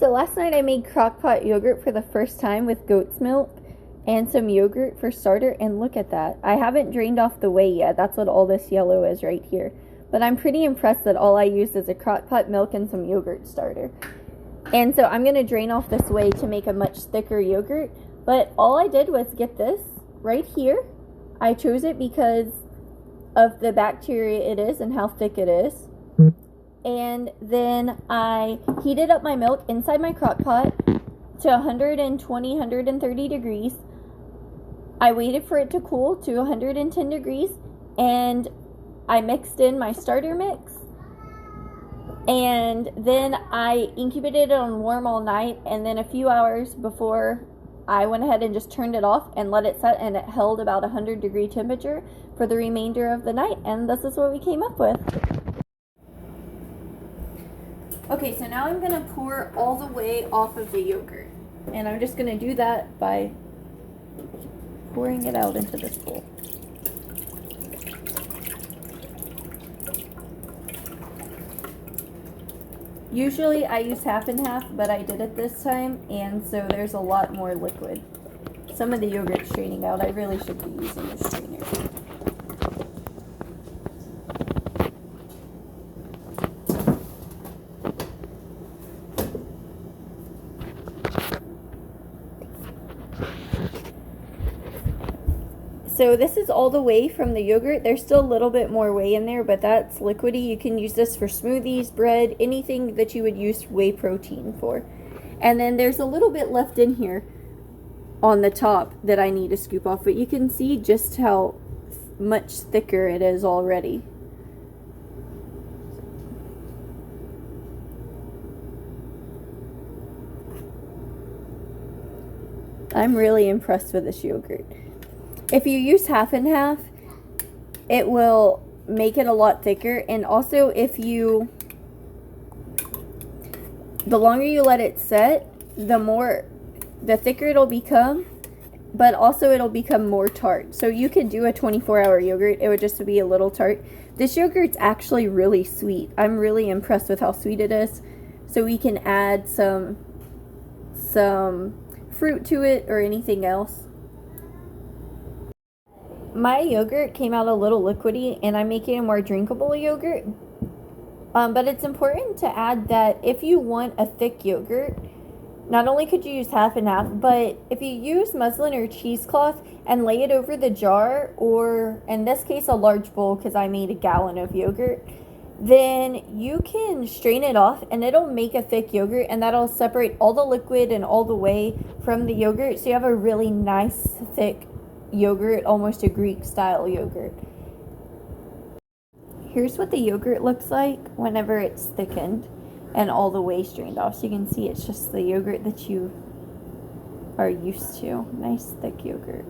So last night I made crockpot yogurt for the first time with goat's milk and some yogurt for starter, and look at that. I haven't drained off the whey yet. That's what all this yellow is right here. But I'm pretty impressed that all I used is a crockpot milk and some yogurt starter. And so I'm going to drain off this whey to make a much thicker yogurt. But all I did was get this right here. I chose it because of the bacteria it is and how thick it is. And then I heated up my milk inside my crock pot to 120, 130 degrees. I waited for it to cool to 110 degrees, and I mixed in my starter mix. And then I incubated it on warm all night, and then a few hours before I went ahead and just turned it off and let it set, and it held about 100-degree temperature for the remainder of the night, and this is what we came up with. Okay, so now I'm going to pour all the way off of the yogurt. And I'm just going to do that by pouring it out into this bowl. Usually I use half and half, but I did it this time, and so there's a lot more liquid. Some of the yogurt's straining out. I really should be using a strainer. So this is all the whey from the yogurt. There's still a little bit more whey in there, but that's liquidy. You can use this for smoothies, bread, anything that you would use whey protein for. And then there's a little bit left in here on the top that I need to scoop off, but you can see just how much thicker it is already. I'm really impressed with this yogurt. If you use half and half, it will make it a lot thicker. And also, the longer you let it set, the thicker it'll become, but also it'll become more tart. So you could do a 24-hour yogurt. It would just be a little tart. This yogurt's actually really sweet. I'm really impressed with how sweet it is. So we can add some fruit to it or anything else. My yogurt came out a little liquidy, and I'm making a more drinkable yogurt. But it's important to add that if you want a thick yogurt, not only could you use half and half, but if you use muslin or cheesecloth and lay it over the jar, or in this case a large bowl because I made a gallon of yogurt, then you can strain it off and it'll make a thick yogurt, and that'll separate all the liquid and all the whey from the yogurt, so you have a really nice thick yogurt, almost a Greek style yogurt. Here's what the yogurt looks like whenever it's thickened and all the whey strained off. So you can see it's just the yogurt that you are used to. Nice thick yogurt.